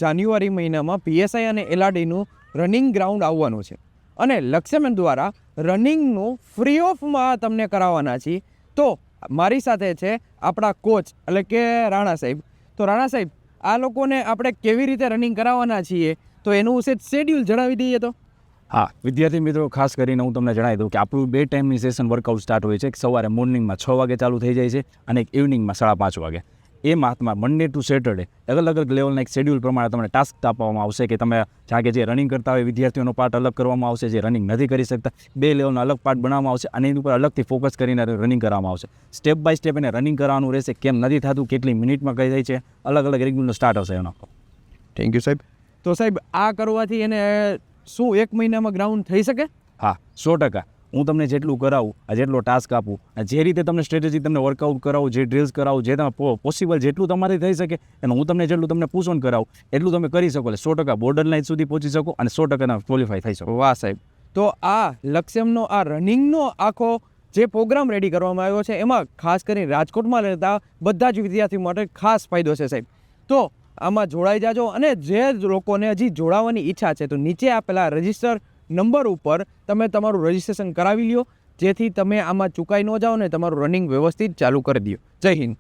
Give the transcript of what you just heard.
જાન્યુઆરી મહિનામાં PSI અને LRDનું running ground આવવાનું છે અને લક્ષ્યમેન દ્વારા રનિંગનું ફ્રી ઓફમાં તમને કરાવવાના છીએ. તો મારી સાથે છે આપણા કોચ એટલે કે રાણા સાહેબ. તો રાણા સાહેબ, આ લોકોને આપણે કેવી રીતે રનિંગ કરાવવાના છીએ તો એનું શેડ્યુલ જણાવી દઈએ તો. હા, વિદ્યાર્થી મિત્રો, ખાસ કરીને હું તમને જણાવી દઉં કે આપણું 2 ટાઈમની સેશન વર્કઆઉટ સ્ટાર્ટ હોય છે. એક સવારે મોર્નિંગમાં 6 વાગે ચાલુ થઈ જાય છે અને એક ઇવનિંગમાં 5:30 વાગે. એ માથમાં મંડે ટુ સેટરડે અલગ અલગ લેવલના એક શેડ્યુલ પ્રમાણે તમને ટાસ્ક આપવામાં આવશે કે તમે જાણે કે જે રનિંગ કરતા હોય વિદ્યાર્થીઓનો પાર્ટ અલગ કરવામાં આવશે, જે રનિંગ નથી કરી શકતા 2 લેવલનો અલગ પાર્ટ બનાવવામાં આવશે અને એની ઉપર અલગથી ફોકસ કરીને રનિંગ કરવામાં આવશે. સ્ટેપ બાય સ્ટેપ એને રનિંગ કરવાનું રહેશે, કેમ નથી થતું, કેટલી મિનિટમાં કઈ જાય છે, અલગ અલગ રેગ્યુલરનો સ્ટાર્ટ હશે એનો. થેન્ક યુ સાહેબ. તો સાહેબ, આ કરવાથી એને શું 1 મહિનામાં ગ્રાઉન્ડ થઈ શકે? હા, 100%. હું તમને જેટલું કરાવું, જેટલો ટાસ્ક આપું, જે રીતે તમને સ્ટ્રેટેજી તમને વર્કઆઉટ કરાવું, જે ડ્રિલ્સ કરાવું, જે તમે પોસિબલ જેટલું તમારે થઈ શકે અને હું તમને જેટલું તમને પુશ ઓન કરાવું એટલું તમે કરી શકો. એટલે 100% બોર્ડર લાઇન સુધી પહોંચી શકો અને 100% ક્વોલિફાય થઈ શકો. વાહ સાહેબ. તો આ લક્ષ્યમનો આ રનિંગનો આખો જે પ્રોગ્રામ રેડી કરવામાં આવ્યો છે એમાં ખાસ કરીને રાજકોટમાં રહેતા બધા જ વિદ્યાર્થીઓ માટે ખાસ ફાયદો છે સાહેબ. તો આમાં જોડાઈ જાજો અને જે લોકોને હજી જોડાવાની ઈચ્છા છે તો નીચે આપેલા રજિસ્ટર નંબર ઉપર તમે તમારું રજિસ્ટ્રેશન કરાવી લ્યો, જેથી તમે આમાં ચૂકાઈ ન જાઓ ને તમારું રનિંગ વ્યવસ્થિત ચાલુ કરી દો. જય હિન્દ.